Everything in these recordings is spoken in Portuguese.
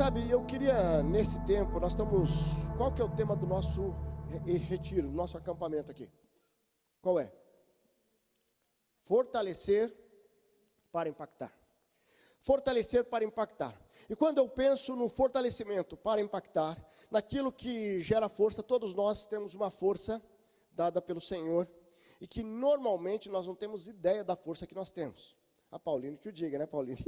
Sabe, eu queria, nesse tempo, qual que é o tema do nosso retiro, do nosso acampamento aqui? Qual é? Fortalecer para impactar. Fortalecer para impactar. E quando eu penso no fortalecimento para impactar, naquilo que gera força, todos nós temos uma força dada pelo Senhor, e que normalmente nós não temos ideia da força que nós temos. A Pauline que o diga, né, Pauline?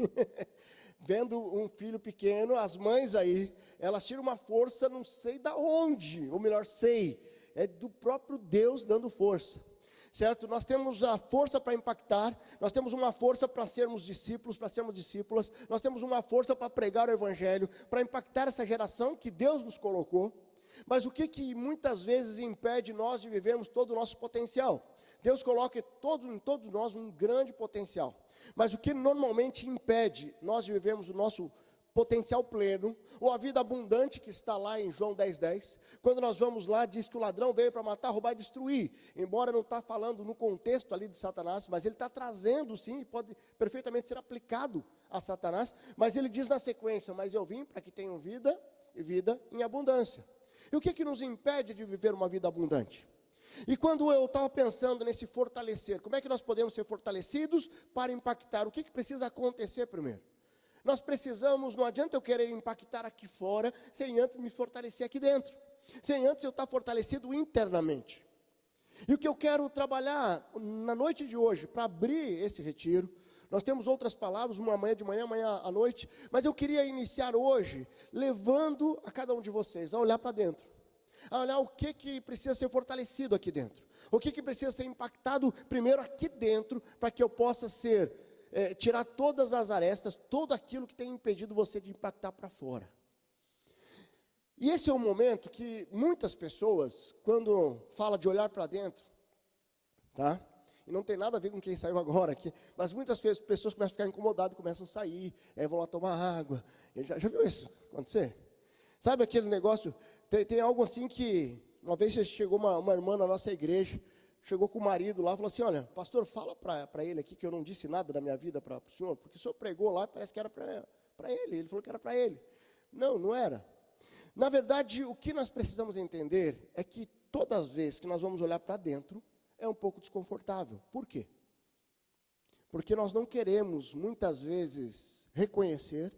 Vendo um filho pequeno, as mães aí, elas tiram uma força, não sei da onde, ou melhor, sei, é do próprio Deus dando força. Certo? Nós temos a força para impactar, nós temos uma força para sermos discípulos, para sermos discípulas, nós temos uma força para pregar o Evangelho, para impactar essa geração que Deus nos colocou. Mas o que muitas vezes impede nós de vivermos todo o nosso potencial? Deus coloca em todos nós um grande potencial. Mas o que normalmente impede nós de vivermos o nosso potencial pleno, ou a vida abundante que está lá em João 10:10, quando nós vamos lá, diz que o ladrão veio para matar, roubar e destruir, embora não está falando no contexto ali de Satanás, mas ele está trazendo sim, e pode perfeitamente ser aplicado a Satanás, mas ele diz na sequência, mas eu vim para que tenham vida, e vida em abundância. E o que nos impede de viver uma vida abundante? E quando eu estava pensando nesse fortalecer, como é que nós podemos ser fortalecidos para impactar? O que precisa acontecer primeiro? Nós precisamos, não adianta eu querer impactar aqui fora, sem antes me fortalecer aqui dentro. Sem antes eu estar fortalecido internamente. E o que eu quero trabalhar na noite de hoje, para abrir esse retiro, nós temos outras palavras, uma amanhã de manhã, amanhã à noite, mas eu queria iniciar hoje, levando a cada um de vocês a olhar para dentro. A olhar o que precisa ser fortalecido aqui dentro. O que precisa ser impactado primeiro aqui dentro, para que eu possa tirar todas as arestas, tudo aquilo que tem impedido você de impactar para fora. E esse é um momento que muitas pessoas, quando fala de olhar para dentro, tá? E não tem nada a ver com quem saiu agora aqui, mas muitas vezes pessoas começam a ficar incomodadas, começam a sair, vão lá tomar água. Já viu isso acontecer? Sabe aquele negócio, tem algo assim que, uma vez chegou uma irmã na nossa igreja, chegou com o marido lá, falou assim, olha, pastor, fala para ele aqui que eu não disse nada da minha vida para o senhor, porque o senhor pregou lá, parece que era para ele falou que era para ele. Não era. Na verdade, o que nós precisamos entender é que todas as vezes que nós vamos olhar para dentro, é um pouco desconfortável. Por quê? Porque nós não queremos, muitas vezes, reconhecer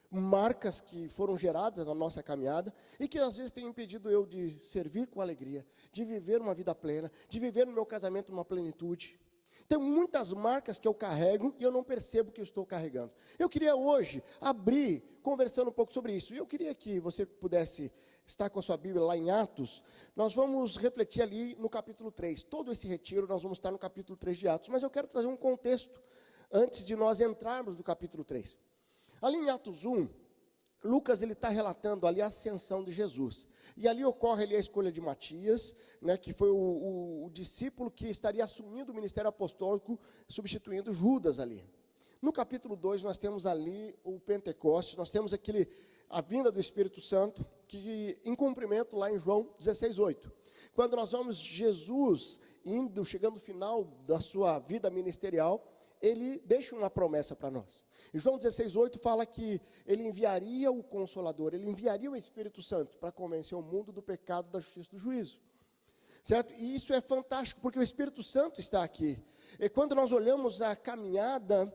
marcas que foram geradas na nossa caminhada e que às vezes têm impedido eu de servir com alegria, de viver uma vida plena, de viver no meu casamento uma plenitude. Tem muitas marcas que eu carrego e eu não percebo que eu estou carregando. Eu queria hoje abrir, conversando um pouco sobre isso. E eu queria que você pudesse estar com a sua Bíblia lá em Atos. Nós vamos refletir ali no capítulo 3. Todo esse retiro nós vamos estar no capítulo 3 de Atos. Mas eu quero trazer um contexto antes de nós entrarmos no capítulo 3. Ali em Atos 1, Lucas está relatando ali a ascensão de Jesus. E ali ocorre ali a escolha de Matias, né, que foi o discípulo que estaria assumindo o ministério apostólico, substituindo Judas ali. No capítulo 2 nós temos ali o Pentecostes, nós temos a vinda do Espírito Santo, que em cumprimento lá em João 16:8. Quando nós vamos Jesus chegando no final da sua vida ministerial, ele deixa uma promessa para nós. Em João 16:8 fala que ele enviaria o Consolador, ele enviaria o Espírito Santo para convencer o mundo do pecado, da justiça e do juízo. Certo? E isso é fantástico, porque o Espírito Santo está aqui. E quando nós olhamos a caminhada,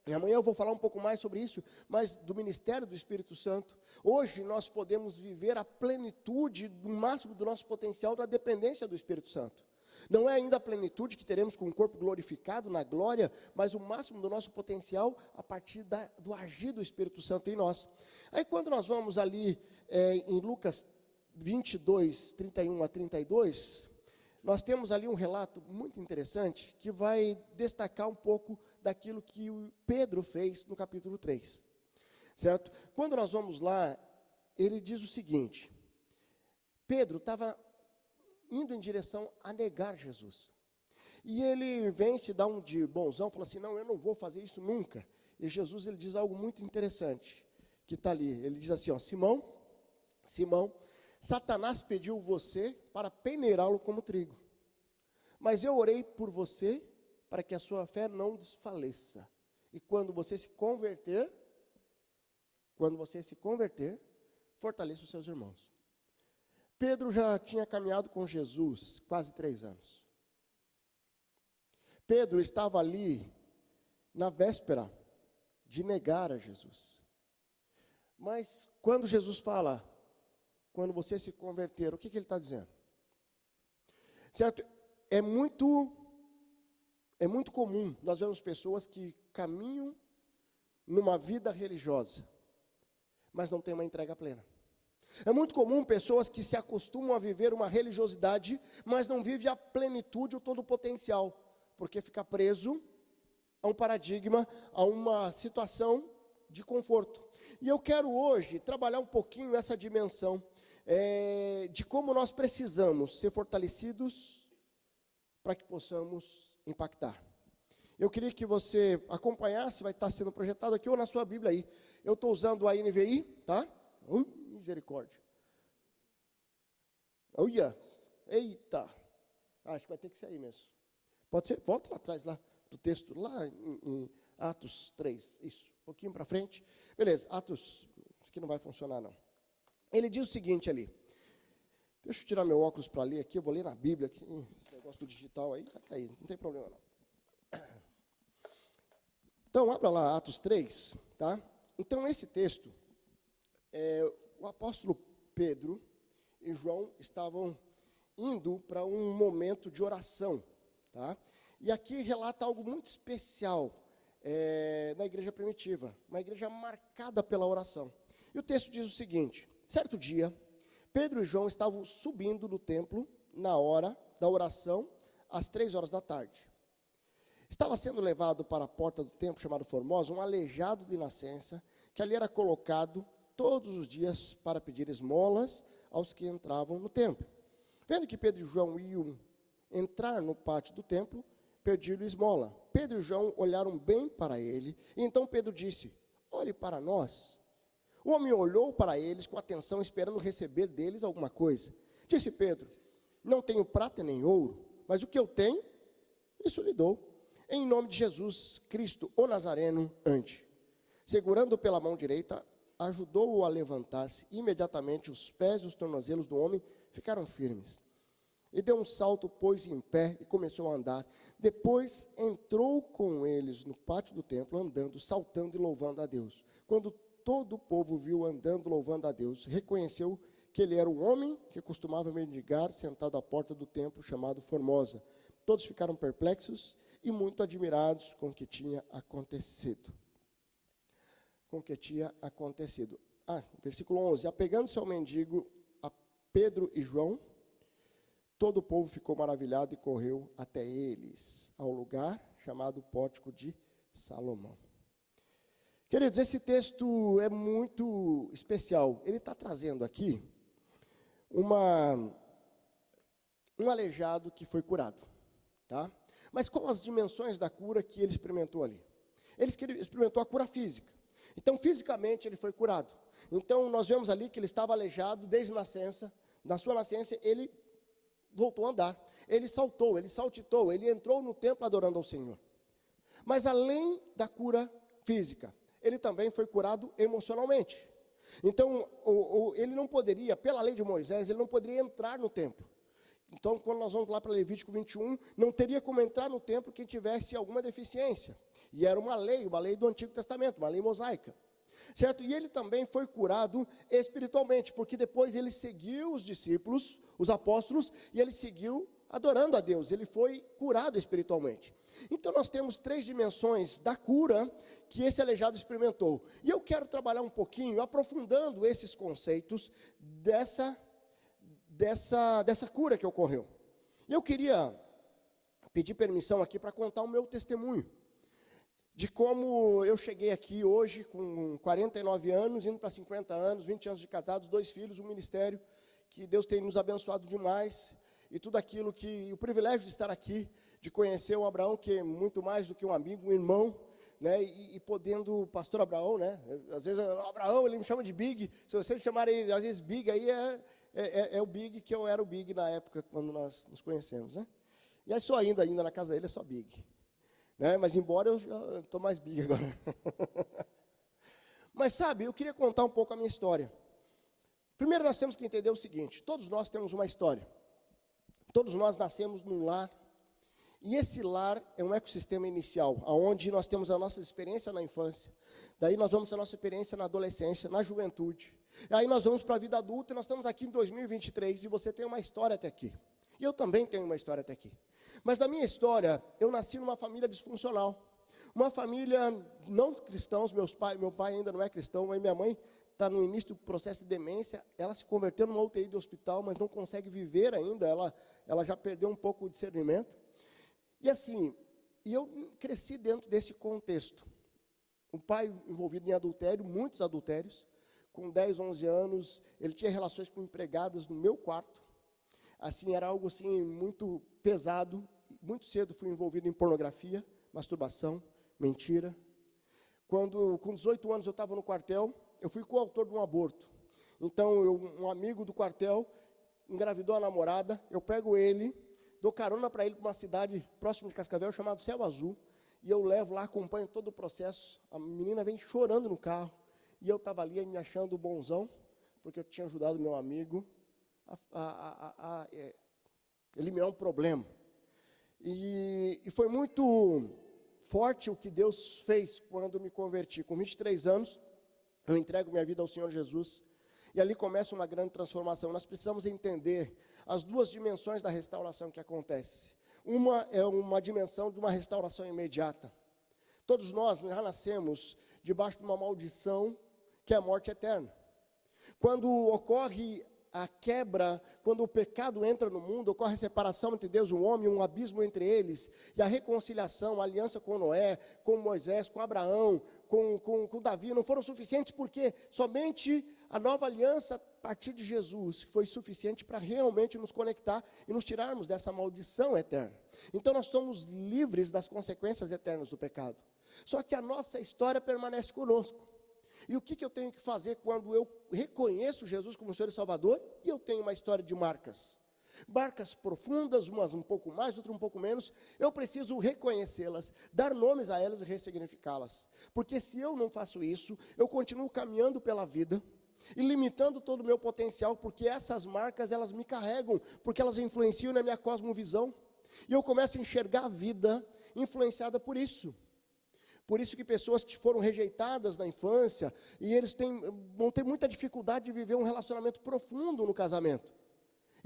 e amanhã eu vou falar um pouco mais sobre isso, mas do ministério do Espírito Santo, hoje nós podemos viver a plenitude do máximo do nosso potencial na dependência do Espírito Santo. Não é ainda a plenitude que teremos com o corpo glorificado na glória, mas o máximo do nosso potencial a partir do agir do Espírito Santo em nós. Aí quando nós vamos ali em Lucas 22, 31 a 32, nós temos ali um relato muito interessante que vai destacar um pouco daquilo que o Pedro fez no capítulo 3. Certo? Quando nós vamos lá, ele diz o seguinte: Pedro estava indo em direção a negar Jesus. E ele vem se dar um de bonzão, fala assim, não, eu não vou fazer isso nunca. E Jesus, ele diz algo muito interessante, que está ali. Ele diz assim, ó, Simão, Satanás pediu você para peneirá-lo como trigo. Mas eu orei por você para que a sua fé não desfaleça. E quando você se converter, quando você se converter, fortaleça os seus irmãos. Pedro já tinha caminhado com Jesus quase 3 anos. Pedro estava ali na véspera de negar a Jesus. Mas quando Jesus fala, quando você se converter, o que ele está dizendo? Certo? É muito comum, nós vemos pessoas que caminham numa vida religiosa, mas não têm uma entrega plena. É muito comum pessoas que se acostumam a viver uma religiosidade, mas não vivem a plenitude ou todo o potencial, porque fica preso a um paradigma, a uma situação de conforto. E eu quero hoje trabalhar um pouquinho essa dimensão de como nós precisamos ser fortalecidos para que possamos impactar. Eu queria que você acompanhasse, vai estar sendo projetado aqui ou na sua Bíblia aí. Eu estou usando a NVI, tá? Misericórdia. Olha, eita. Acho que vai ter que ser aí mesmo. Pode ser? Volta lá atrás, lá do texto, lá em Atos 3. Isso, um pouquinho para frente. Beleza, Atos, aqui não vai funcionar não. Ele diz o seguinte ali. Deixa eu tirar meu óculos para ler aqui, eu vou ler na Bíblia. Aqui, esse negócio do digital aí vai cair, não tem problema não. Então, abra lá Atos 3, tá? Então, esse texto, o apóstolo Pedro e João estavam indo para um momento de oração, tá? E aqui relata algo muito especial na igreja primitiva, uma igreja marcada pela oração. E o texto diz o seguinte: certo dia, Pedro e João estavam subindo no templo na hora da oração, às 3 horas da tarde. Estava sendo levado para a porta do templo, chamado Formosa, um aleijado de nascença, que ali era colocado todos os dias para pedir esmolas aos que entravam no templo. Vendo que Pedro e João iam entrar no pátio do templo, pediram esmola. Pedro e João olharam bem para ele, e então Pedro disse: olhe para nós. O homem olhou para eles com atenção, esperando receber deles alguma coisa. Disse Pedro: não tenho prata nem ouro, mas o que eu tenho, isso lhe dou. Em nome de Jesus Cristo, o Nazareno, ande. Segurando pela mão direita, ajudou-o a levantar-se. Imediatamente os pés e os tornozelos do homem ficaram firmes. E deu um salto, pôs-se em pé e começou a andar. Depois entrou com eles no pátio do templo, andando, saltando e louvando a Deus. Quando todo o povo viu andando, louvando a Deus, reconheceu que ele era o homem que costumava mendigar, sentado à porta do templo, chamado Formosa. Todos ficaram perplexos e muito admirados com o que tinha acontecido. Versículo 11. Apegando-se ao mendigo, a Pedro e João, todo o povo ficou maravilhado e correu até eles, ao lugar chamado Pórtico de Salomão. Queridos, esse texto é muito especial. Ele está trazendo aqui um aleijado que foi curado, tá? Mas quais as dimensões da cura que ele experimentou ali? Ele experimentou a cura física. Então, fisicamente, ele foi curado. Então, nós vemos ali que ele estava aleijado desde nascença. Na sua nascença, ele voltou a andar. Ele saltou, ele saltitou, ele entrou no templo adorando ao Senhor. Mas, além da cura física, ele também foi curado emocionalmente. Então, ele não poderia, pela lei de Moisés, ele não poderia entrar no templo. Então, quando nós vamos lá para Levítico 21, não teria como entrar no templo quem tivesse alguma deficiência. E era uma lei do Antigo Testamento, uma lei mosaica. Certo? E ele também foi curado espiritualmente, porque depois ele seguiu os discípulos, os apóstolos, e ele seguiu adorando a Deus. Ele foi curado espiritualmente. Então, nós temos 3 dimensões da cura que esse aleijado experimentou. E eu quero trabalhar um pouquinho, aprofundando esses conceitos dessa cura que ocorreu. E eu queria pedir permissão aqui para contar o meu testemunho, de como eu cheguei aqui hoje com 49 anos, indo para 50 anos, 20 anos de casados, 2 filhos, um ministério, que Deus tem nos abençoado demais, e tudo aquilo que, o privilégio de estar aqui, de conhecer o Abraão, que é muito mais do que um amigo, um irmão, né, e podendo, o pastor Abraão, né, às vezes o Abraão, ele me chama de Big, se você me chamar aí, às vezes Big, aí é o Big, que eu era o Big na época, quando nós nos conhecemos, né, e aí sou ainda na casa dele, é só Big, né, mas embora eu estou mais Big agora, Mas sabe, eu queria contar um pouco a minha história. Primeiro nós temos que entender o seguinte: todos nós temos uma história. Todos nós nascemos num lar. E esse lar é um ecossistema inicial, onde nós temos a nossa experiência na infância. Daí nós vamos ter a nossa experiência na adolescência, na juventude. E aí nós vamos para a vida adulta e nós estamos aqui em 2023 e você tem uma história até aqui. E eu também tenho uma história até aqui. Mas na minha história, eu nasci numa família disfuncional. Uma família não cristãos, meu pai ainda não é cristão, mas minha mãe está no início do processo de demência. Ela se converteu numa UTI de hospital, mas não consegue viver ainda, ela já perdeu um pouco o discernimento. E assim, eu cresci dentro desse contexto. Um pai envolvido em adultério, muitos adultérios. Com 10, 11 anos, ele tinha relações com empregadas no meu quarto. Assim, era algo assim muito pesado. Muito cedo fui envolvido em pornografia, masturbação, mentira. Quando, com 18 anos, eu estava no quartel, eu fui coautor de um aborto. Então, um amigo do quartel engravidou a namorada, eu pego ele, dou carona para ele para uma cidade próxima de Cascavel, chamada Céu Azul, e eu levo lá, acompanho todo o processo. A menina vem chorando no carro, e eu estava ali me achando bonzão, porque eu tinha ajudado meu amigo a eliminar um problema. E foi muito forte o que Deus fez quando me converti. Com 23 anos, eu entrego minha vida ao Senhor Jesus, e ali começa uma grande transformação. Nós precisamos entender as duas dimensões da restauração que acontece. Uma é uma dimensão de uma restauração imediata. Todos nós já nascemos debaixo de uma maldição, que é a morte eterna. Quando ocorre a quebra, quando o pecado entra no mundo, ocorre a separação entre Deus e o homem, um abismo entre eles, e a reconciliação, a aliança com Noé, com Moisés, com Abraão, com Davi, não foram suficientes, porque somente a nova aliança a partir de Jesus foi suficiente para realmente nos conectar e nos tirarmos dessa maldição eterna. Então nós somos livres das consequências eternas do pecado. Só que a nossa história permanece conosco. E o que eu tenho que fazer quando eu reconheço Jesus como Senhor e Salvador e eu tenho uma história de marcas? Marcas profundas, umas um pouco mais, outras um pouco menos. Eu preciso reconhecê-las, dar nomes a elas e ressignificá-las. Porque se eu não faço isso, eu continuo caminhando pela vida e limitando todo o meu potencial, porque essas marcas, elas me carregam, porque elas influenciam na minha cosmovisão. E eu começo a enxergar a vida influenciada por isso. Por isso que pessoas que foram rejeitadas na infância, e eles vão ter muita dificuldade de viver um relacionamento profundo no casamento.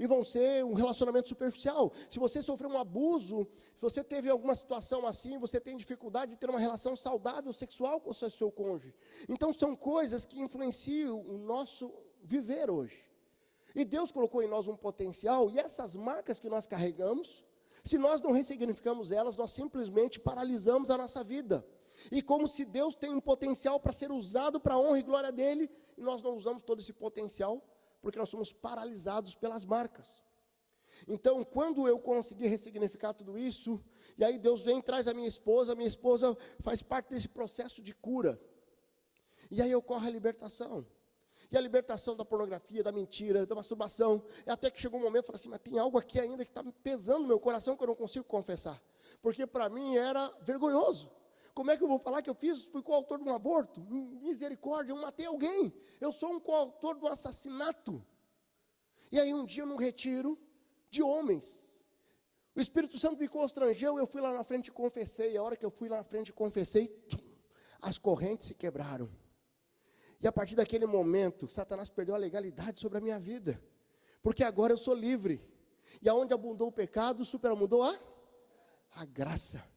E vão ser um relacionamento superficial. Se você sofreu um abuso, se você teve alguma situação assim, você tem dificuldade de ter uma relação saudável, sexual com o seu cônjuge. Então são coisas que influenciam o nosso viver hoje. E Deus colocou em nós um potencial, e essas marcas que nós carregamos, se nós não ressignificamos elas, nós simplesmente paralisamos a nossa vida. E como se Deus tem um potencial para ser usado para a honra e glória dele, e nós não usamos todo esse potencial, porque nós somos paralisados pelas marcas. Então, quando eu consegui ressignificar tudo isso, e aí Deus vem e traz a minha esposa faz parte desse processo de cura. E aí ocorre a libertação. E a libertação da pornografia, da mentira, da masturbação. E até que chegou um momento, eu falei assim, mas tem algo aqui ainda que está me pesando no meu coração que eu não consigo confessar. Porque para mim era vergonhoso. Como é que eu vou falar que eu fui coautor de um aborto? Misericórdia, eu matei alguém. Eu sou um coautor de um assassinato. E aí um dia num retiro de homens, o Espírito Santo me constrangeu, eu fui lá na frente e confessei. A hora que eu fui lá na frente e confessei, as correntes se quebraram. E a partir daquele momento, Satanás perdeu a legalidade sobre a minha vida. Porque agora eu sou livre. E aonde abundou o pecado, superabundou a graça.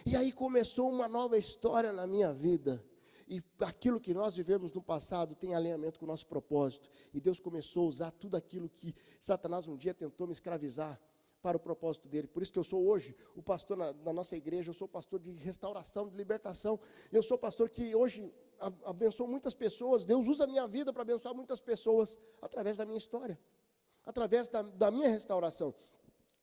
E aí começou uma nova história na minha vida. E aquilo que nós vivemos no passado tem alinhamento com o nosso propósito. E Deus começou a usar tudo aquilo que Satanás um dia tentou me escravizar para o propósito dele. Por isso que eu sou hoje o pastor na nossa igreja, eu sou pastor de restauração, de libertação. Eu sou pastor que hoje abençoa muitas pessoas. Deus usa a minha vida para abençoar muitas pessoas através da minha história, através da minha restauração.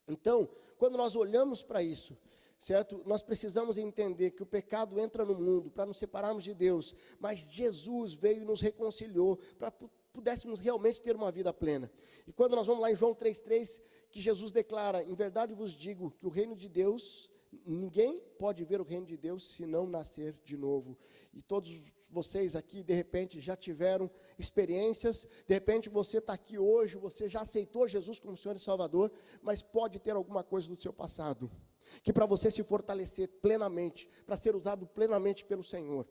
Então, quando nós olhamos para isso, certo? Nós precisamos entender que o pecado entra no mundo para nos separarmos de Deus, mas Jesus veio e nos reconciliou para pudéssemos realmente ter uma vida plena. E quando nós vamos lá em João 3,3, que Jesus declara, em verdade vos digo que o reino de Deus ninguém pode ver o reino de Deus se não nascer de novo. E todos vocês aqui, de repente, já tiveram experiências, de repente você está aqui hoje, você já aceitou Jesus como Senhor e Salvador, mas pode ter alguma coisa do seu passado, que para você se fortalecer plenamente, para ser usado plenamente pelo Senhor,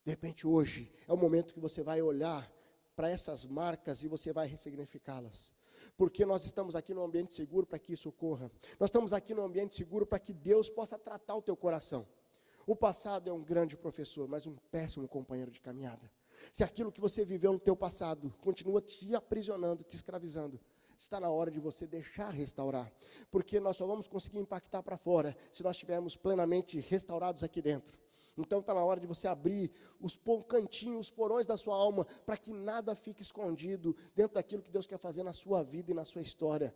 de repente hoje é o momento que você vai olhar para essas marcas e você vai ressignificá-las. Porque nós estamos aqui num ambiente seguro para que isso ocorra. Nós estamos aqui num ambiente seguro para que Deus possa tratar o teu coração. O passado é um grande professor, mas um péssimo companheiro de caminhada. Se aquilo que você viveu no teu passado continua te aprisionando, te escravizando, está na hora de você deixar restaurar. Porque nós só vamos conseguir impactar para fora se nós estivermos plenamente restaurados aqui dentro. Então está na hora de você abrir os cantinhos, os porões da sua alma, para que nada fique escondido dentro daquilo que Deus quer fazer na sua vida e na sua história.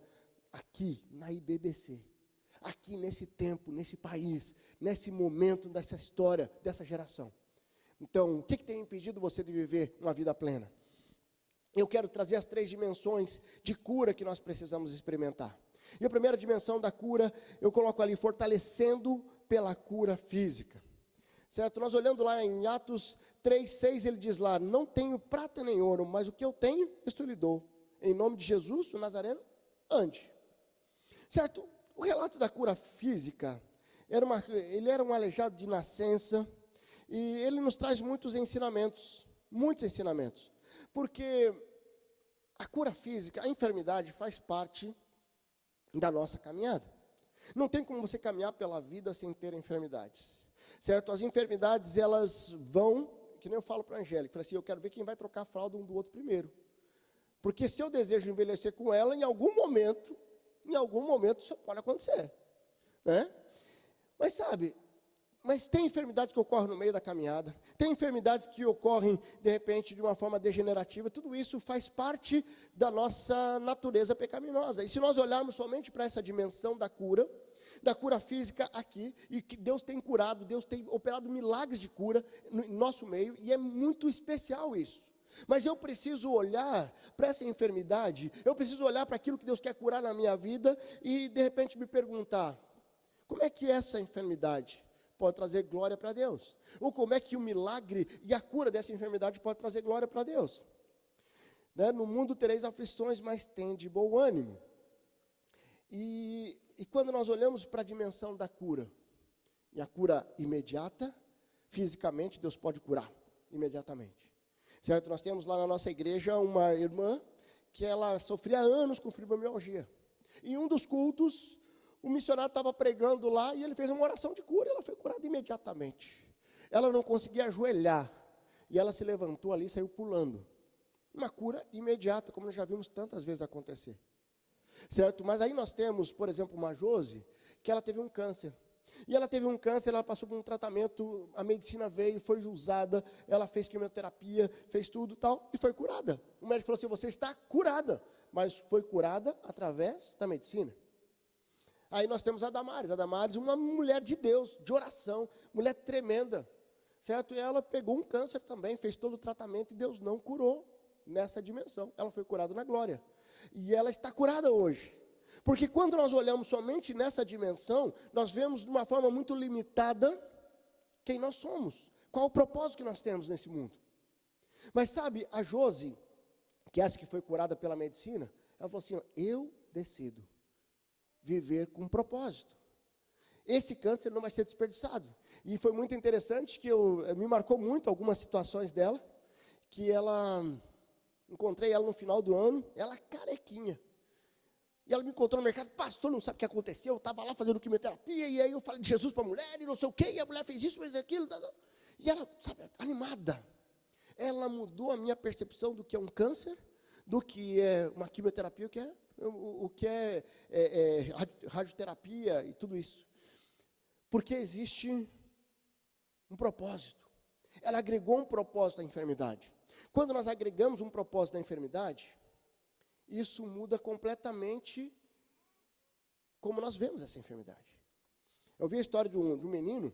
Aqui, na IBBC, aqui nesse tempo, nesse país, nesse momento, dessa história, dessa geração. Então, o que tem impedido você de viver uma vida plena? Eu quero trazer as 3 dimensões de cura que nós precisamos experimentar. E a primeira dimensão da cura, eu coloco ali, fortalecendo pela cura física. Certo? Nós olhando lá em Atos 3:6, ele diz lá, não tenho prata nem ouro, mas o que eu tenho, isto lhe dou. Em nome de Jesus, o Nazareno, ande. Certo? O relato da cura física, ele era um aleijado de nascença, e ele nos traz muitos ensinamentos, porque a cura física, a enfermidade faz parte da nossa caminhada. Não tem como você caminhar pela vida sem ter enfermidades. Certo? As enfermidades, elas vão, que nem eu falo para a Angélica, assim, eu quero ver quem vai trocar a fralda um do outro primeiro. Porque se eu desejo envelhecer com ela, em algum momento isso pode acontecer. Né? Mas sabe, tem enfermidades que ocorrem no meio da caminhada, tem enfermidades que ocorrem, de repente, de uma forma degenerativa, tudo isso faz parte da nossa natureza pecaminosa. E se nós olharmos somente para essa dimensão da cura física aqui, e que Deus tem curado, Deus tem operado milagres de cura no nosso meio, e é muito especial isso. Mas eu preciso olhar para essa enfermidade, eu preciso olhar para aquilo que Deus quer curar na minha vida, e de repente me perguntar, como é que essa enfermidade pode trazer glória para Deus? Ou como é que o milagre e a cura dessa enfermidade pode trazer glória para Deus? Né? No mundo tereis aflições, mas tende bom ânimo. E quando nós olhamos para a dimensão da cura, e a cura imediata, fisicamente Deus pode curar imediatamente. Certo? Nós temos lá na nossa igreja uma irmã que ela sofria anos com fibromialgia. Em um dos cultos, o missionário estava pregando lá e ele fez uma oração de cura e ela foi curada imediatamente. Ela não conseguia ajoelhar e ela se levantou ali e saiu pulando. Uma cura imediata, como nós já vimos tantas vezes acontecer. Certo? Mas aí nós temos, por exemplo, uma Josi, que ela teve um câncer. E ela teve um câncer, ela passou por um tratamento, a medicina veio, foi usada, ela fez quimioterapia, fez tudo e tal, e foi curada. O médico falou assim, você está curada, mas foi curada através da medicina. Aí nós temos a Damares, uma mulher de Deus, de oração, mulher tremenda, certo? E ela pegou um câncer também, fez todo o tratamento e Deus não curou nessa dimensão. Ela foi curada na glória. E ela está curada hoje. Porque quando nós olhamos somente nessa dimensão, nós vemos de uma forma muito limitada quem nós somos. Qual o propósito que nós temos nesse mundo. Mas sabe, a Josi, que é essa que foi curada pela medicina, ela falou assim, eu decido viver com propósito. Esse câncer não vai ser desperdiçado. E foi muito interessante que me marcou muito algumas situações dela, que encontrei ela no final do ano, ela carequinha. E ela me encontrou no mercado, pastor, não sabe o que aconteceu, eu estava lá fazendo quimioterapia, e aí eu falei de Jesus para a mulher, e não sei o quê, e a mulher fez isso, fez aquilo, e ela, sabe, animada. Ela mudou a minha percepção do que é um câncer, do que é uma quimioterapia, o que é radioterapia e tudo isso. Porque existe um propósito. Ela agregou um propósito à enfermidade. Quando nós agregamos um propósito à enfermidade, isso muda completamente como nós vemos essa enfermidade. Eu vi a história de um menino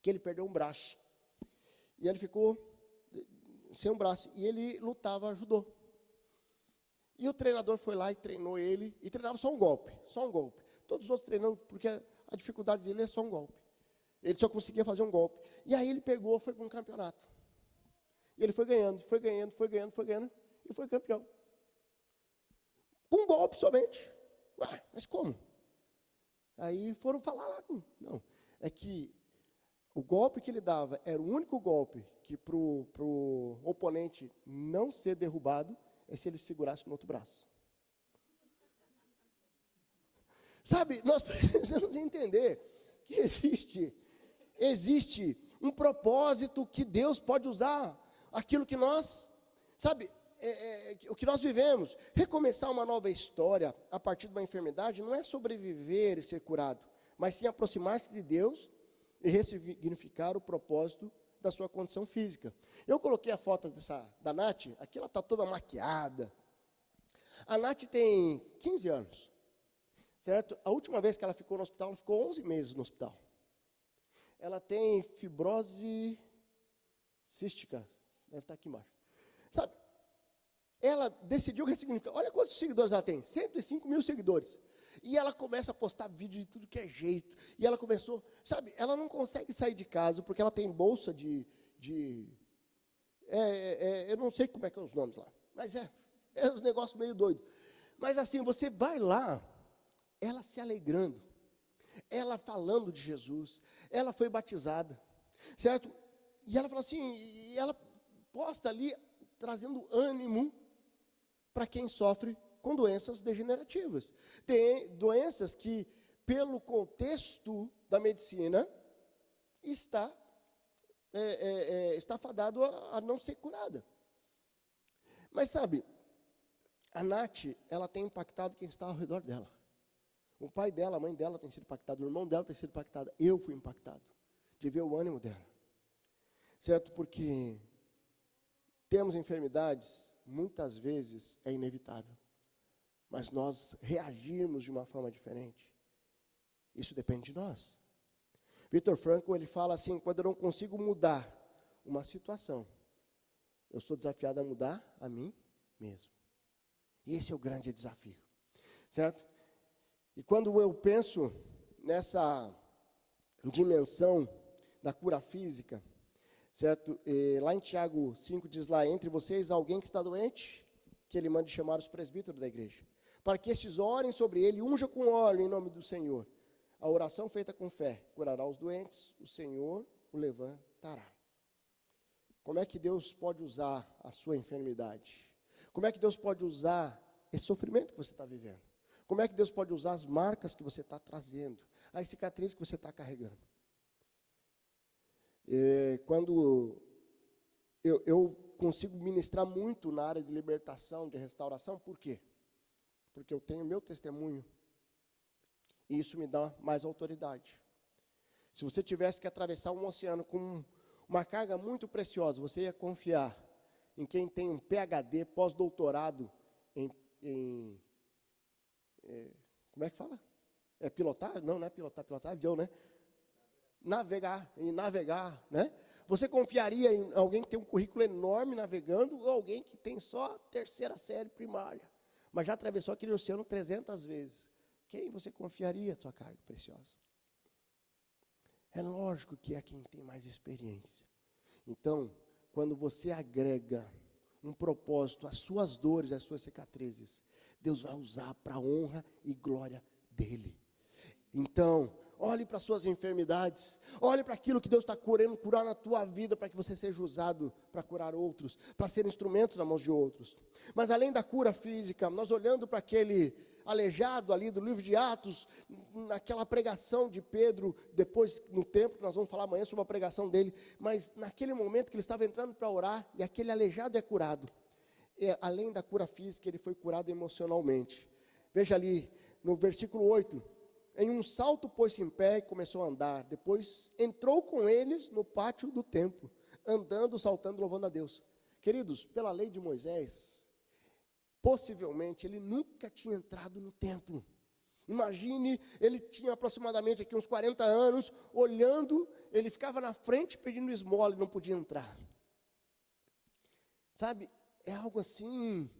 que ele perdeu um braço. E ele ficou sem um braço. E ele lutava judô. E o treinador foi lá e treinou ele. E treinava só um golpe. Todos os outros treinando, porque a dificuldade dele é só um golpe. Ele só conseguia fazer um golpe. E aí ele pegou, foi para um campeonato. E ele foi ganhando e foi campeão. Com um golpe somente. Mas como? Aí foram falar lá. Não, é que o golpe que ele dava era o único golpe que para o oponente não ser derrubado é se ele segurasse no outro braço. Sabe, nós precisamos entender que existe um propósito que Deus pode usar aquilo que nós, sabe, o que nós vivemos. Recomeçar uma nova história a partir de uma enfermidade não é sobreviver e ser curado, mas sim aproximar-se de Deus e ressignificar o propósito da sua condição física. Eu coloquei a foto da Nath, aqui ela está toda maquiada. A Nath tem 15 anos, certo? A última vez que ela ficou no hospital, ela ficou 11 meses no hospital. Ela tem fibrose cística, deve estar aqui embaixo. Sabe, ela decidiu ressignificar. Olha quantos seguidores ela tem, 105 mil seguidores. E ela começa a postar vídeo de tudo que é jeito. E ela começou, sabe, ela não consegue sair de casa, porque ela tem bolsa eu não sei como é que são os nomes lá, mas é uns negócios meio doidos. Mas assim, você vai lá, ela se alegrando, ela falando de Jesus, ela foi batizada, certo? E ela fala assim, e ela posta ali, trazendo ânimo para quem sofre com doenças degenerativas. Tem doenças que, pelo contexto da medicina, está fadado a não ser curada. Mas sabe, a Nath, ela tem impactado quem está ao redor dela. O pai dela, a mãe dela tem sido impactado, o irmão dela tem sido impactado. Eu fui impactado de ver o ânimo dela. Certo? Porque temos enfermidades, muitas vezes é inevitável. Mas nós reagirmos de uma forma diferente. Isso depende de nós. Viktor Frankl, ele fala assim, quando eu não consigo mudar uma situação, eu sou desafiado a mudar a mim mesmo. E esse é o grande desafio. Certo? E quando eu penso nessa dimensão da cura física, certo? Lá em Tiago 5 diz lá, entre vocês alguém que está doente, que ele mande chamar os presbíteros da igreja, para que estes orem sobre ele, unja com óleo em nome do Senhor. A oração feita com fé curará os doentes, o Senhor o levantará. Como é que Deus pode usar a sua enfermidade? Como é que Deus pode usar esse sofrimento que você está vivendo? Como é que Deus pode usar as marcas que você está trazendo, as cicatrizes que você está carregando? Quando eu consigo ministrar muito na área de libertação, de restauração, por quê? Porque eu tenho meu testemunho, e isso me dá mais autoridade. Se você tivesse que atravessar um oceano com uma carga muito preciosa, você ia confiar em quem tem um PhD, pós-doutorado como é que fala? É pilotar? Não é pilotar avião, né? Navegar, né? Você confiaria em alguém que tem um currículo enorme navegando ou alguém que tem só terceira série primária, mas já atravessou aquele oceano 300 vezes? Quem você confiaria a sua carga preciosa? É lógico que é quem tem mais experiência. Então, quando você agrega um propósito às suas dores, às suas cicatrizes, Deus vai usar para a honra e glória dEle. Então, olhe para as suas enfermidades, olhe para aquilo que Deus está querendo curar na tua vida, para que você seja usado para curar outros, para ser instrumentos na mão de outros. Mas além da cura física, nós olhando para aquele aleijado ali do livro de Atos, naquela pregação de Pedro, depois no templo, nós vamos falar amanhã sobre a pregação dele, mas naquele momento que ele estava entrando para orar, e aquele aleijado é curado. Além da cura física, ele foi curado emocionalmente. Veja ali, no versículo 8, em um salto pôs-se em pé e começou a andar, depois entrou com eles no pátio do templo, andando, saltando, louvando a Deus. Queridos, pela lei de Moisés, possivelmente ele nunca tinha entrado no templo. Imagine, ele tinha aproximadamente aqui uns 40 anos, olhando, ele ficava na frente pedindo esmola e não podia entrar. Sabe, é algo assim,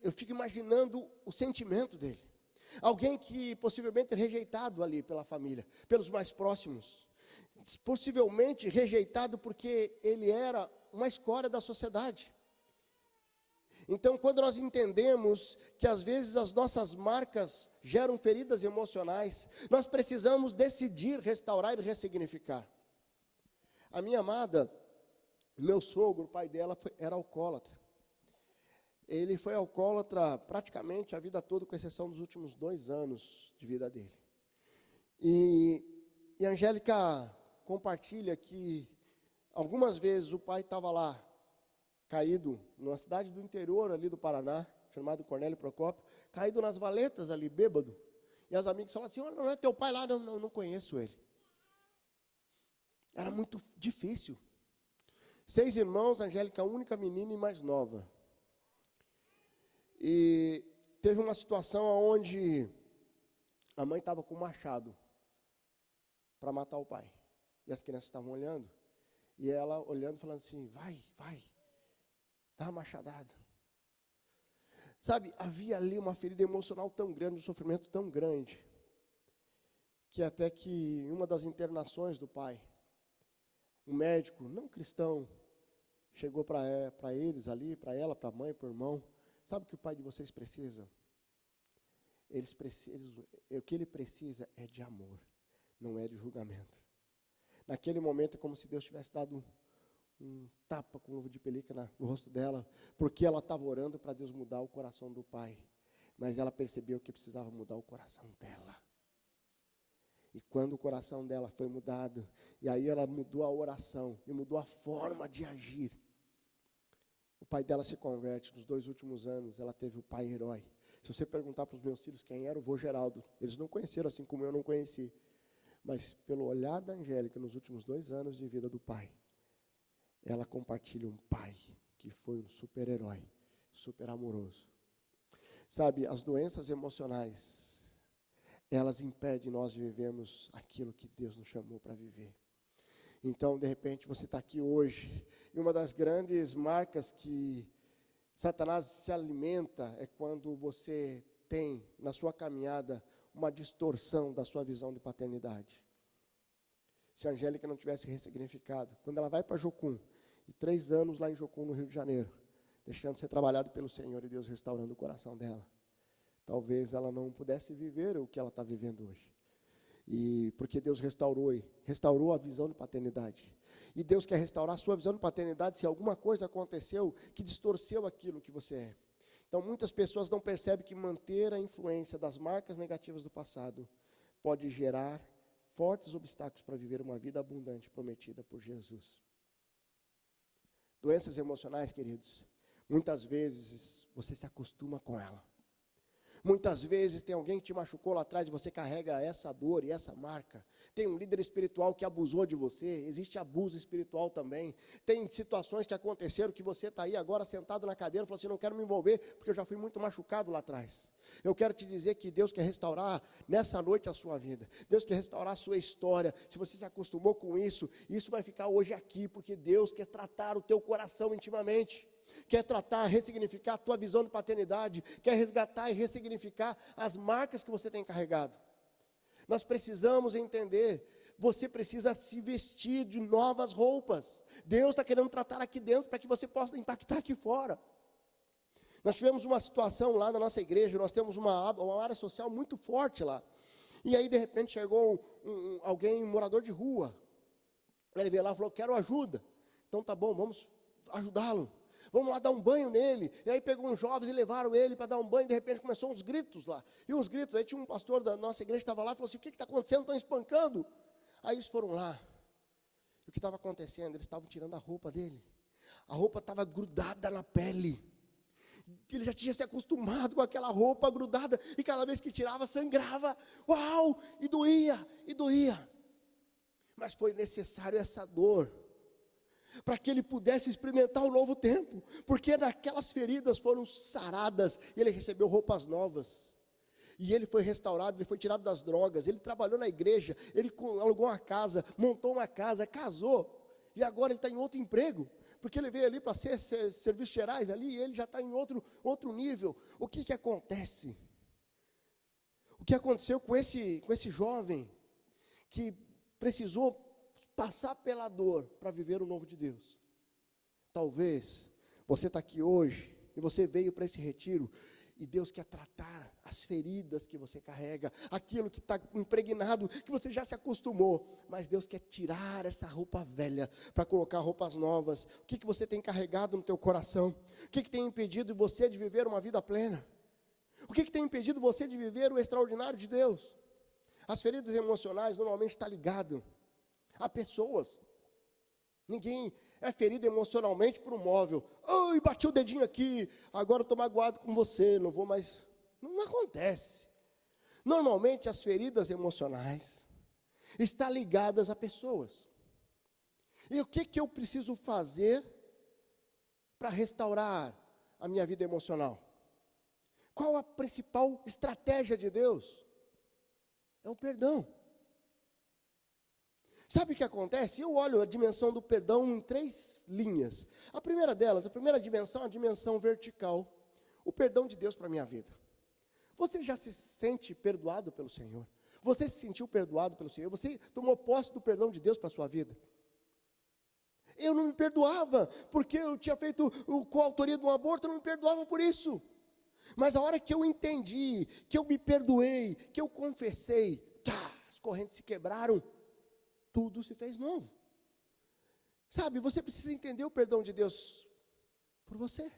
eu fico imaginando o sentimento dele. Alguém que possivelmente é rejeitado ali pela família, pelos mais próximos. Possivelmente rejeitado porque ele era uma escória da sociedade. Então, quando nós entendemos que às vezes as nossas marcas geram feridas emocionais, nós precisamos decidir restaurar e ressignificar. A minha amada, meu sogro, o pai dela, era alcoólatra. Ele foi alcoólatra praticamente a vida toda, com exceção dos últimos 2 anos de vida dele. E a Angélica compartilha que algumas vezes o pai estava lá, caído, numa cidade do interior ali do Paraná, chamado Cornélio Procópio, caído nas valetas ali, bêbado. E as amigas falaram assim: não é teu pai lá? Não conheço ele. Era muito difícil. 6 irmãos, a Angélica a única menina e mais nova. E teve uma situação onde a mãe estava com um machado para matar o pai. E as crianças estavam olhando. E ela olhando, falando assim: vai, dá uma machadada. Sabe, havia ali uma ferida emocional tão grande, um sofrimento tão grande, que até que em uma das internações do pai, um médico, não cristão, chegou para eles ali, para ela, para a mãe, para o irmão: sabe o que o pai de vocês precisa? O que ele precisa é de amor, não é de julgamento. Naquele momento é como se Deus tivesse dado um tapa com luva de pelica no rosto dela, porque ela estava orando para Deus mudar o coração do pai, mas ela percebeu que precisava mudar o coração dela. E quando o coração dela foi mudado, e aí ela mudou a oração, e mudou a forma de agir, o pai dela se converte. Nos 2 últimos anos, ela teve o pai herói. Se você perguntar para os meus filhos quem era o vô Geraldo, eles não conheceram assim como eu não conheci, mas pelo olhar da Angélica, nos últimos 2 anos de vida do pai, ela compartilha um pai que foi um super-herói, super amoroso. Sabe, as doenças emocionais, elas impedem nós de vivermos aquilo que Deus nos chamou para viver. Então, de repente, você está aqui hoje, e uma das grandes marcas que Satanás se alimenta é quando você tem, na sua caminhada, uma distorção da sua visão de paternidade. Se a Angélica não tivesse ressignificado, quando ela vai para Jocum, e 3 anos lá em Jocum, no Rio de Janeiro, deixando de ser trabalhado pelo Senhor e Deus restaurando o coração dela, talvez ela não pudesse viver o que ela está vivendo hoje. E porque Deus restaurou a visão de paternidade. E Deus quer restaurar a sua visão de paternidade se alguma coisa aconteceu que distorceu aquilo que você é. Então, muitas pessoas não percebem que manter a influência das marcas negativas do passado pode gerar fortes obstáculos para viver uma vida abundante prometida por Jesus. Doenças emocionais, queridos, muitas vezes você se acostuma com ela. Muitas vezes tem alguém que te machucou lá atrás e você carrega essa dor e essa marca. Tem um líder espiritual que abusou de você, existe abuso espiritual também. Tem situações que aconteceram que você está aí agora sentado na cadeira e falou assim: não quero me envolver porque eu já fui muito machucado lá atrás. Eu quero te dizer que Deus quer restaurar nessa noite a sua vida. Deus quer restaurar a sua história. Se você se acostumou com isso, isso vai ficar hoje aqui, porque Deus quer tratar o teu coração intimamente. Quer tratar, ressignificar a tua visão de paternidade, quer resgatar e ressignificar as marcas que você tem carregado. Nós precisamos entender, você precisa se vestir de novas roupas. Deus está querendo tratar aqui dentro para que você possa impactar aqui fora. Nós tivemos uma situação lá na nossa igreja, nós temos uma área social muito forte lá. E aí de repente chegou alguém, um morador de rua. Ele veio lá e falou: quero ajuda. Então tá bom, vamos ajudá-lo. Vamos lá dar um banho nele. E aí pegou uns jovens e levaram ele para dar um banho. De repente começou uns gritos lá. E uns gritos, aí tinha um pastor da nossa igreja que estava lá e falou assim: o que está acontecendo? Estão espancando. Aí eles foram lá. E o que estava acontecendo? Eles estavam tirando a roupa dele. A roupa estava grudada na pele. Ele já tinha se acostumado com aquela roupa grudada. E cada vez que tirava, sangrava. Uau! E doía, e doía. Mas foi necessário essa dor para que ele pudesse experimentar o novo tempo, porque naquelas feridas foram saradas, e ele recebeu roupas novas, e ele foi restaurado, ele foi tirado das drogas, ele trabalhou na igreja, ele alugou uma casa, montou uma casa, casou, e agora ele está em outro emprego, porque ele veio ali para ser serviços gerais ali, e ele já está em outro nível. O que acontece? que aconteceu com esse jovem que precisou passar pela dor para viver o novo de Deus. Talvez você está aqui hoje e você veio para esse retiro e Deus quer tratar as feridas que você carrega, aquilo que está impregnado, que você já se acostumou, mas Deus quer tirar essa roupa velha para colocar roupas novas. O que você tem carregado no teu coração? O que tem impedido você de viver uma vida plena? O que tem impedido você de viver o extraordinário de Deus? As feridas emocionais normalmente estão ligadas a pessoas. Ninguém é ferido emocionalmente por um móvel. Ai, bati o dedinho aqui, agora estou magoado com você, não vou mais. Não acontece. Normalmente as feridas emocionais estão ligadas a pessoas. E o que eu preciso fazer para restaurar a minha vida emocional? Qual a principal estratégia de Deus? É o perdão. Sabe o que acontece? Eu olho a dimensão do perdão em 3 linhas. A primeira delas, a primeira dimensão é a dimensão vertical. O perdão de Deus para a minha vida. Você já se sente perdoado pelo Senhor? Você se sentiu perdoado pelo Senhor? Você tomou posse do perdão de Deus para a sua vida? Eu não me perdoava, porque eu tinha feito coautoria de um aborto, eu não me perdoava por isso. Mas a hora que eu entendi, que eu me perdoei, que eu confessei, as correntes se quebraram. Tudo se fez novo. Sabe, você precisa entender o perdão de Deus por você.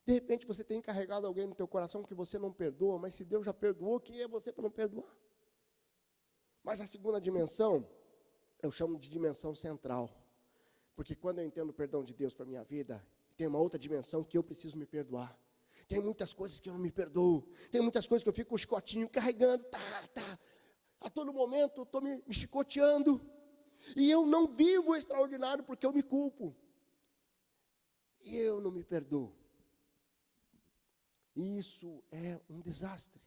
De repente você tem encarregado alguém no teu coração que você não perdoa, mas se Deus já perdoou, quem é você para não perdoar? Mas a segunda dimensão, eu chamo de dimensão central. Porque quando eu entendo o perdão de Deus para a minha vida, tem uma outra dimensão que eu preciso me perdoar. Tem muitas coisas que eu não me perdoo. Tem muitas coisas que eu fico com o chicotinho carregando, a todo momento eu estou me chicoteando. E eu não vivo o extraordinário porque eu me culpo. E eu não me perdoo. Isso é um desastre.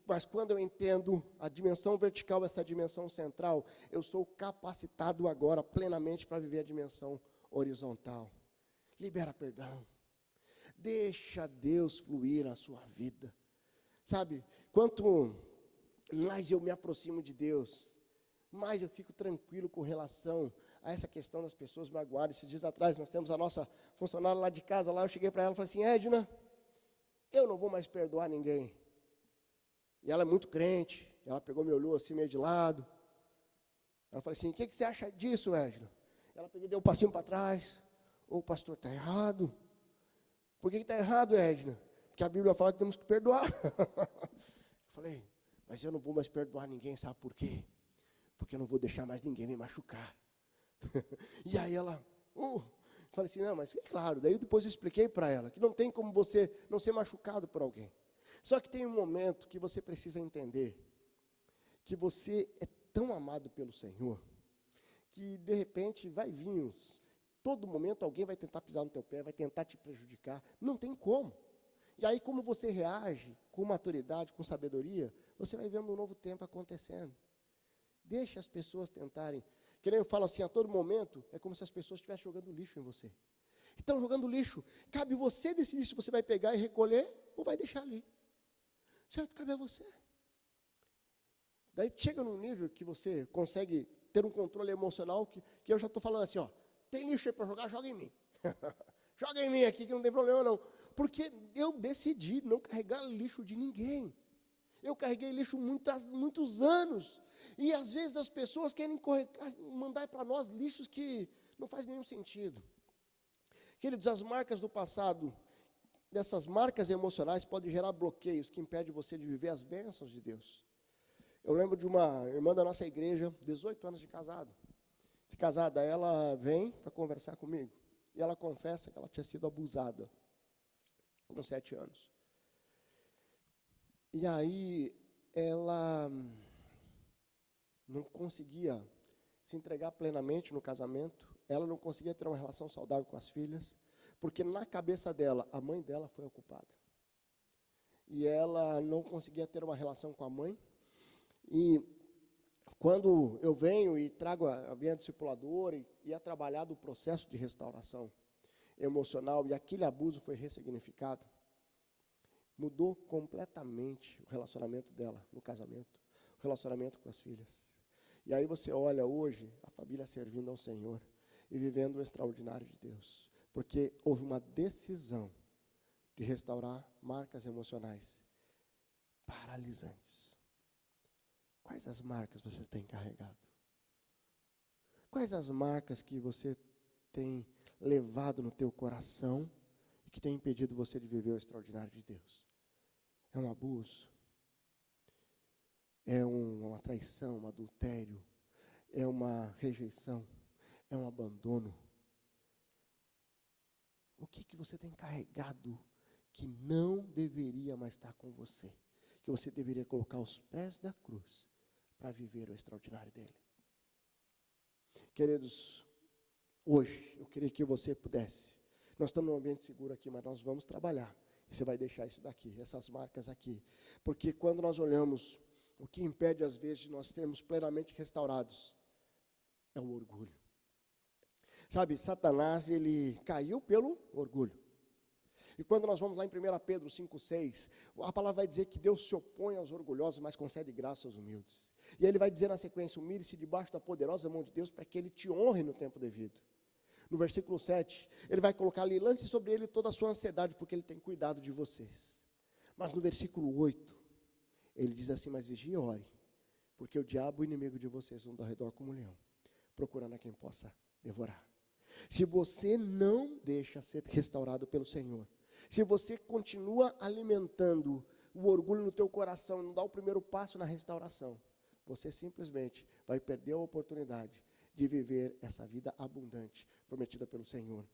Mas quando eu entendo a dimensão vertical, essa dimensão central, eu sou capacitado agora plenamente para viver a dimensão horizontal. Libera perdão. Deixa Deus fluir na sua vida. Sabe, quanto mais eu me aproximo de Deus, mais eu fico tranquilo com relação a essa questão das pessoas magoadas. Esses dias atrás nós temos a nossa funcionária lá de casa, lá eu cheguei para ela e falei assim, Edna, eu não vou mais perdoar ninguém. E ela é muito crente, ela pegou, me olhou assim meio de lado. Ela falou assim, o que você acha disso, Edna? Ela pegou, deu um passinho para trás. Ô pastor, está errado. Por que está errado, Edna? Porque a Bíblia fala que temos que perdoar. Eu falei, mas eu não vou mais perdoar ninguém, sabe por quê? Porque eu não vou deixar mais ninguém me machucar. E aí ela, falei assim, não, mas é claro. Daí depois eu expliquei para ela que não tem como você não ser machucado por alguém. Só que tem um momento que você precisa entender que você é tão amado pelo Senhor, que de repente vai vir, todo momento alguém vai tentar pisar no teu pé, vai tentar te prejudicar, não tem como. E aí como você reage com maturidade, com sabedoria, você vai vendo um novo tempo acontecendo. Deixa as pessoas tentarem. Que nem eu falo assim, a todo momento, é como se as pessoas estivessem jogando lixo em você. Estão jogando lixo, cabe você decidir se você vai pegar e recolher ou vai deixar ali. Certo? Cabe a você. Daí chega num nível que você consegue ter um controle emocional, que eu já estou falando assim, tem lixo aí para jogar, joga em mim. Joga em mim aqui que não tem problema não. Porque eu decidi não carregar lixo de ninguém. Eu carreguei lixo muitos anos. E às vezes as pessoas querem mandar para nós lixos que não faz nenhum sentido. Queridos, as marcas do passado, dessas marcas emocionais podem gerar bloqueios que impedem você de viver as bênçãos de Deus. Eu lembro de uma irmã da nossa igreja, 18 anos de casada, ela vem para conversar comigo. E ela confessa que ela tinha sido abusada com 7 anos. E aí ela não conseguia se entregar plenamente no casamento. Ela não conseguia ter uma relação saudável com as filhas, porque na cabeça dela, a mãe dela foi a culpada. E ela não conseguia ter uma relação com a mãe. E quando eu venho e trago a minha discipuladora e é trabalhado o processo de restauração emocional, e aquele abuso foi ressignificado, Mudou completamente o relacionamento dela no casamento, o relacionamento com as filhas. E aí você olha hoje a família servindo ao Senhor e vivendo o extraordinário de Deus. Porque houve uma decisão de restaurar marcas emocionais paralisantes. Quais as marcas você tem carregado? Quais as marcas que você tem levado no teu coração e que tem impedido você de viver o extraordinário de Deus? É um abuso? É uma traição, um adultério? É uma rejeição? É um abandono? O que você tem carregado que não deveria mais estar com você? Que você deveria colocar aos pés da cruz para viver o extraordinário dele? Queridos, hoje eu queria que você pudesse. Nós estamos num ambiente seguro aqui, mas nós vamos trabalhar. E você vai deixar isso daqui, essas marcas aqui. Porque quando nós olhamos, o que impede às vezes de nós sermos plenamente restaurados é o orgulho. Sabe, Satanás, ele caiu pelo orgulho. E quando nós vamos lá em 1 Pedro 5,6, a palavra vai dizer que Deus se opõe aos orgulhosos, mas concede graça aos humildes. E ele vai dizer na sequência: humilhe-se debaixo da poderosa mão de Deus, para que ele te honre no tempo devido. No versículo 7, ele vai colocar ali: lance sobre ele toda a sua ansiedade, porque ele tem cuidado de vocês. Mas no versículo 8, ele diz assim: mas vigie e ore, porque o diabo, o inimigo de vocês, anda ao redor como um leão, procurando a quem possa devorar. Se você não deixa ser restaurado pelo Senhor, se você continua alimentando o orgulho no teu coração e não dá o primeiro passo na restauração, você simplesmente vai perder a oportunidade de viver essa vida abundante prometida pelo Senhor,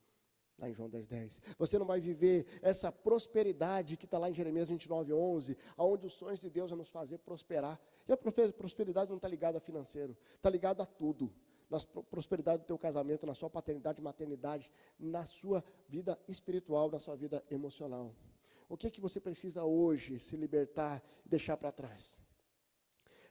lá em João 10:10. Você não vai viver essa prosperidade que está lá em Jeremias 29:11, onde os sonhos de Deus vão nos fazer prosperar. E a prosperidade não está ligada a financeiro, está ligada a tudo. Na prosperidade do teu casamento, na sua paternidade, maternidade, na sua vida espiritual, na sua vida emocional. O que você precisa hoje se libertar e deixar para trás?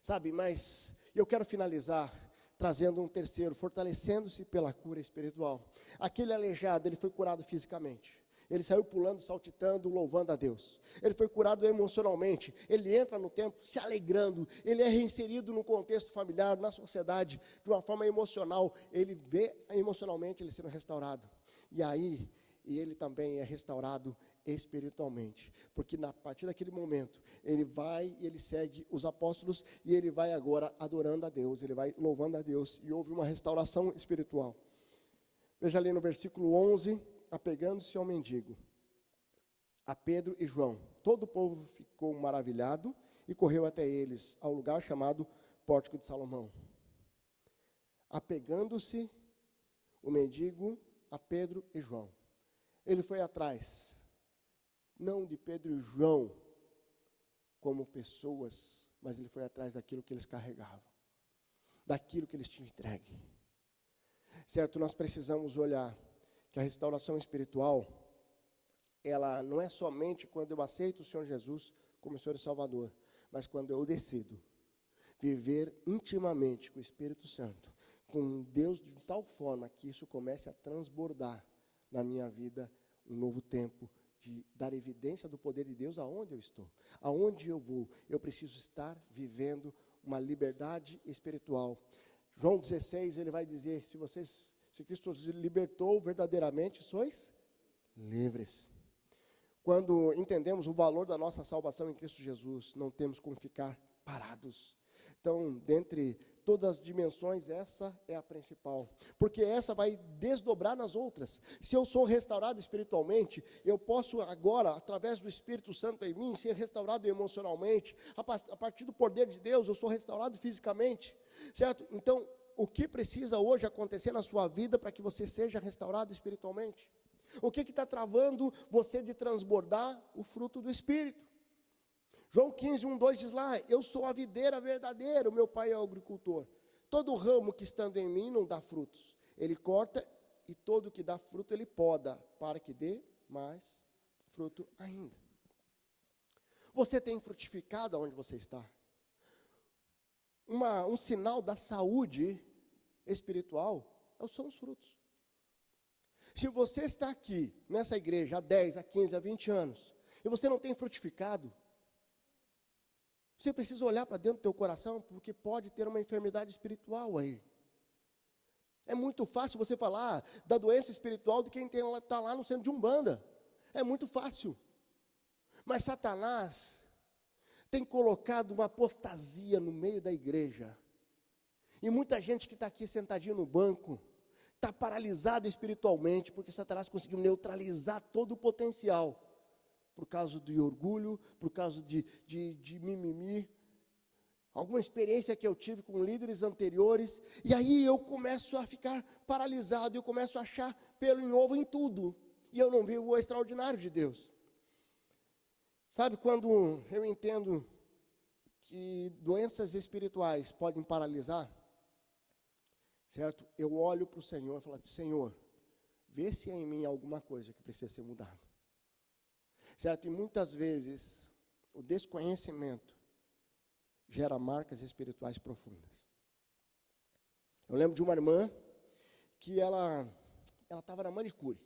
Sabe, mas eu quero finalizar trazendo um terceiro: fortalecendo-se pela cura espiritual. Aquele aleijado, ele foi curado fisicamente. Ele saiu pulando, saltitando, louvando a Deus. Ele foi curado emocionalmente. Ele entra no templo se alegrando. Ele é reinserido no contexto familiar, na sociedade, de uma forma emocional. Ele vê emocionalmente ele sendo restaurado. E aí, ele também é restaurado espiritualmente. Porque a partir daquele momento, ele vai e ele segue os apóstolos e ele vai agora adorando a Deus. Ele vai louvando a Deus e houve uma restauração espiritual. Veja ali no versículo 11... apegando-se ao mendigo, a Pedro e João, todo o povo ficou maravilhado e correu até eles, ao lugar chamado Pórtico de Salomão. Apegando-se o mendigo a Pedro e João. Ele foi atrás, não de Pedro e João como pessoas, mas ele foi atrás daquilo que eles carregavam, daquilo que eles tinham entregue. Certo, nós precisamos olhar que a restauração espiritual, ela não é somente quando eu aceito o Senhor Jesus como Senhor e Salvador, mas quando eu decido viver intimamente com o Espírito Santo, com Deus de tal forma que isso comece a transbordar na minha vida um novo tempo, de dar evidência do poder de Deus aonde eu estou, aonde eu vou. Eu preciso estar vivendo uma liberdade espiritual. João 16, ele vai dizer: se Cristo os libertou verdadeiramente, sois livres. Quando entendemos o valor da nossa salvação em Cristo Jesus, não temos como ficar parados. Então, dentre todas as dimensões, essa é a principal, porque essa vai desdobrar nas outras. Se eu sou restaurado espiritualmente, eu posso agora, através do Espírito Santo em mim, ser restaurado emocionalmente. A partir do poder de Deus, eu sou restaurado fisicamente, certo? Então, o que precisa hoje acontecer na sua vida para que você seja restaurado espiritualmente? O que está travando você de transbordar o fruto do Espírito? João 15:1-2 diz lá: eu sou a videira verdadeira, o meu pai é o agricultor. Todo ramo que estando em mim não dá frutos, ele corta, e todo que dá fruto ele poda, para que dê mais fruto ainda. Você tem frutificado aonde você está? Um sinal da saúde espiritual são os frutos. Se você está aqui, nessa igreja, há 10, há 15, há 20 anos, e você não tem frutificado, você precisa olhar para dentro do teu coração, porque pode ter uma enfermidade espiritual aí. É muito fácil você falar da doença espiritual de quem está lá no centro de Umbanda. É muito fácil. Mas Satanás tem colocado uma apostasia no meio da igreja. E muita gente que está aqui sentadinho no banco, está paralisado espiritualmente, porque Satanás conseguiu neutralizar todo o potencial. Por causa do orgulho, por causa de mimimi. Alguma experiência que eu tive com líderes anteriores, e aí eu começo a ficar paralisado, eu começo a achar pelo em ovo em tudo, e eu não vivo o extraordinário de Deus. Sabe, quando eu entendo que doenças espirituais podem paralisar, certo? Eu olho para o Senhor e falo, Senhor, vê se há em mim alguma coisa que precisa ser mudada. Certo? E muitas vezes, o desconhecimento gera marcas espirituais profundas. Eu lembro de uma irmã que ela estava na manicure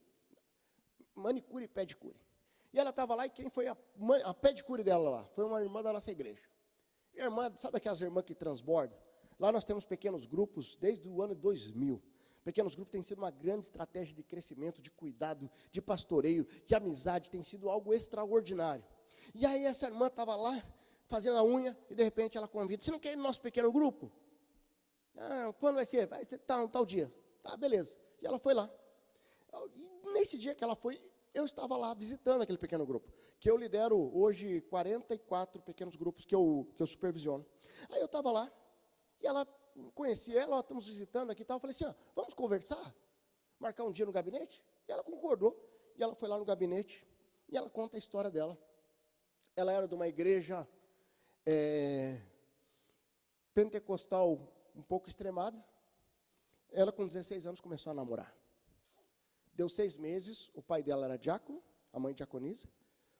e pedicure. E ela estava lá, e quem foi a pedicure dela lá? Foi uma irmã da nossa igreja. E a irmã, sabe aquelas irmãs que transbordam? Lá nós temos pequenos grupos desde o ano 2000. Pequenos grupos têm sido uma grande estratégia de crescimento, de cuidado, de pastoreio, de amizade, tem sido algo extraordinário. E aí essa irmã estava lá, fazendo a unha, e de repente ela convida, você não quer ir no nosso pequeno grupo? Ah, quando vai ser? Vai ser tal dia. Tá, beleza. E ela foi lá. E nesse dia que ela foi, eu estava lá visitando aquele pequeno grupo, que eu lidero hoje 44 pequenos grupos que eu supervisiono. Aí eu estava lá, e ela, conheci ela, estamos visitando aqui e tal, eu falei assim, vamos conversar? Marcar um dia no gabinete? E ela concordou, e ela foi lá no gabinete, e ela conta a história dela. Ela era de uma igreja pentecostal um pouco extremada. Ela com 16 anos começou a namorar. Deu 6 meses, o pai dela era diácono, a mãe diaconisa.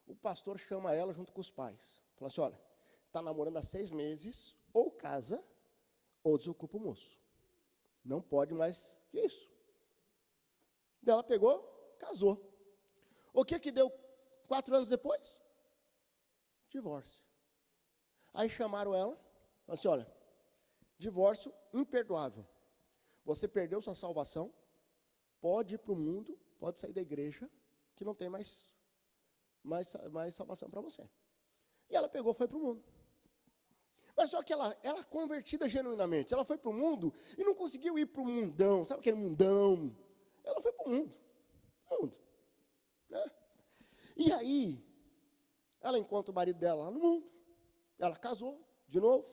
O pastor chama ela junto com os pais. Fala assim, olha, está namorando há 6 meses, ou casa, ou desocupa o moço. Não pode mais que isso. Ela pegou, casou. O que deu 4 anos depois? Divórcio. Aí chamaram ela, falaram assim, olha, divórcio imperdoável. Você perdeu sua salvação, pode ir para o mundo, pode sair da igreja, que não tem mais salvação para você. E ela pegou e foi para o mundo. Mas só que ela convertida genuinamente, ela foi para o mundo e não conseguiu ir para o mundão, sabe aquele mundão? Ela foi para o mundo, né? E aí, ela encontra o marido dela lá no mundo, ela casou de novo,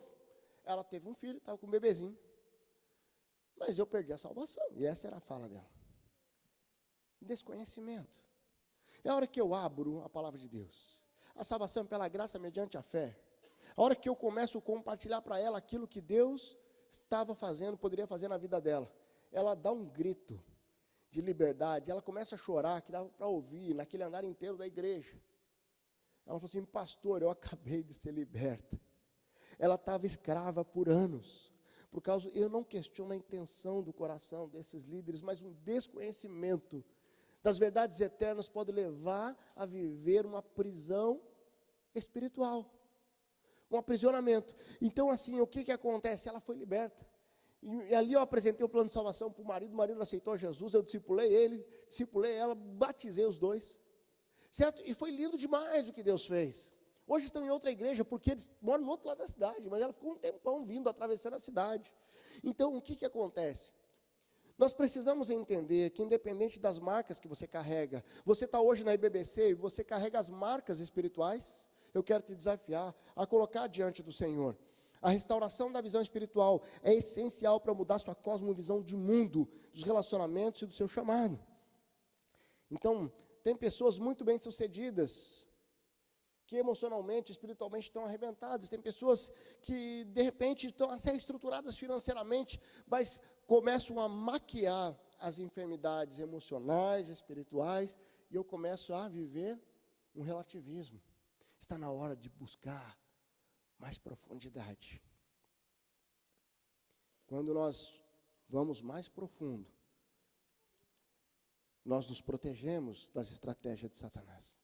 ela teve um filho, estava com um bebezinho. Mas eu perdi a salvação, e essa era a fala dela. Desconhecimento. É a hora que eu abro a palavra de Deus. A salvação é pela graça mediante a fé. A hora que eu começo a compartilhar para ela aquilo que Deus estava fazendo, poderia fazer na vida dela. Ela dá um grito de liberdade, ela começa a chorar, que dava para ouvir, naquele andar inteiro da igreja. Ela falou assim, pastor, eu acabei de ser liberta. Ela estava escrava por anos. Por causa, eu não questiono a intenção do coração desses líderes, mas um desconhecimento das verdades eternas pode levar a viver uma prisão espiritual. Um aprisionamento. Então, assim, o que acontece? Ela foi liberta. E ali eu apresentei o plano de salvação para o marido aceitou Jesus, eu discipulei ele, discipulei ela, batizei os dois. Certo? E foi lindo demais o que Deus fez. Hoje estão em outra igreja, porque eles moram no outro lado da cidade, mas ela ficou um tempão vindo, atravessando a cidade. Então, o que acontece? Nós precisamos entender que, independente das marcas que você carrega, você está hoje na IBBC e você carrega as marcas espirituais, eu quero te desafiar a colocar diante do Senhor. A restauração da visão espiritual é essencial para mudar sua cosmovisão de mundo, dos relacionamentos e do seu chamado. Então, tem pessoas muito bem-sucedidas, que emocionalmente, espiritualmente estão arrebentadas. Tem pessoas que, de repente, estão até estruturadas financeiramente, mas começam a maquiar as enfermidades emocionais, espirituais, e eu começo a viver um relativismo. Está na hora de buscar mais profundidade. Quando nós vamos mais profundo, nós nos protegemos das estratégias de Satanás.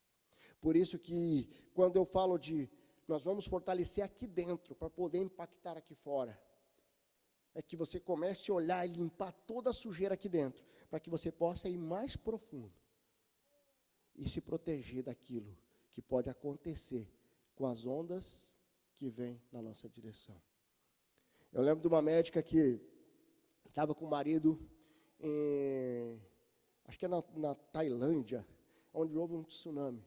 Por isso que quando eu falo de nós vamos fortalecer aqui dentro para poder impactar aqui fora, é que você comece a olhar e limpar toda a sujeira aqui dentro, para que você possa ir mais profundo e se proteger daquilo que pode acontecer com as ondas que vêm na nossa direção. Eu lembro de uma médica que estava com o marido acho que é na Tailândia, onde houve um tsunami.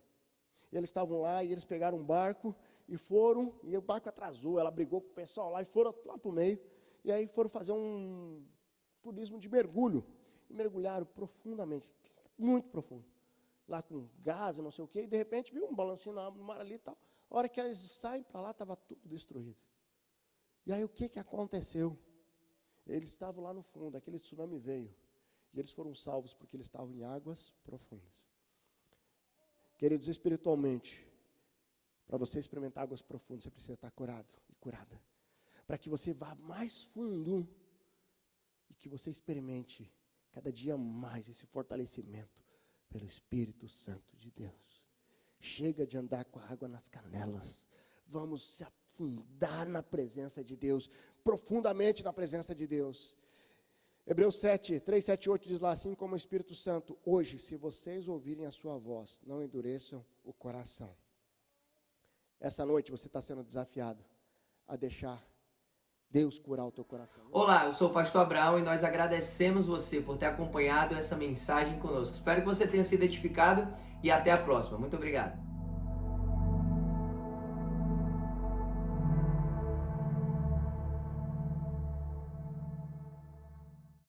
E eles estavam lá e eles pegaram um barco e foram, e o barco atrasou, ela brigou com o pessoal lá e foram lá para o meio, e aí foram fazer um turismo de mergulho, e mergulharam profundamente, muito profundo, lá com gás e não sei o quê, e de repente viu um balancinho no mar ali e tal. A hora que eles saem para lá, estava tudo destruído. E aí o que aconteceu? Eles estavam lá no fundo, aquele tsunami veio, e eles foram salvos porque eles estavam em águas profundas. Queridos, espiritualmente, para você experimentar águas profundas, você precisa estar curado e curada. Para que você vá mais fundo e que você experimente cada dia mais esse fortalecimento pelo Espírito Santo de Deus. Chega de andar com a água nas canelas. Vamos se afundar na presença de Deus, profundamente na presença de Deus. Hebreus 7, 3, 7, 8 diz lá, assim como o Espírito Santo, hoje, se vocês ouvirem a sua voz, não endureçam o coração. Essa noite você está sendo desafiado a deixar Deus curar o teu coração. Olá, eu sou o pastor Abraão e nós agradecemos você por ter acompanhado essa mensagem conosco. Espero que você tenha sido edificado e até a próxima. Muito obrigado.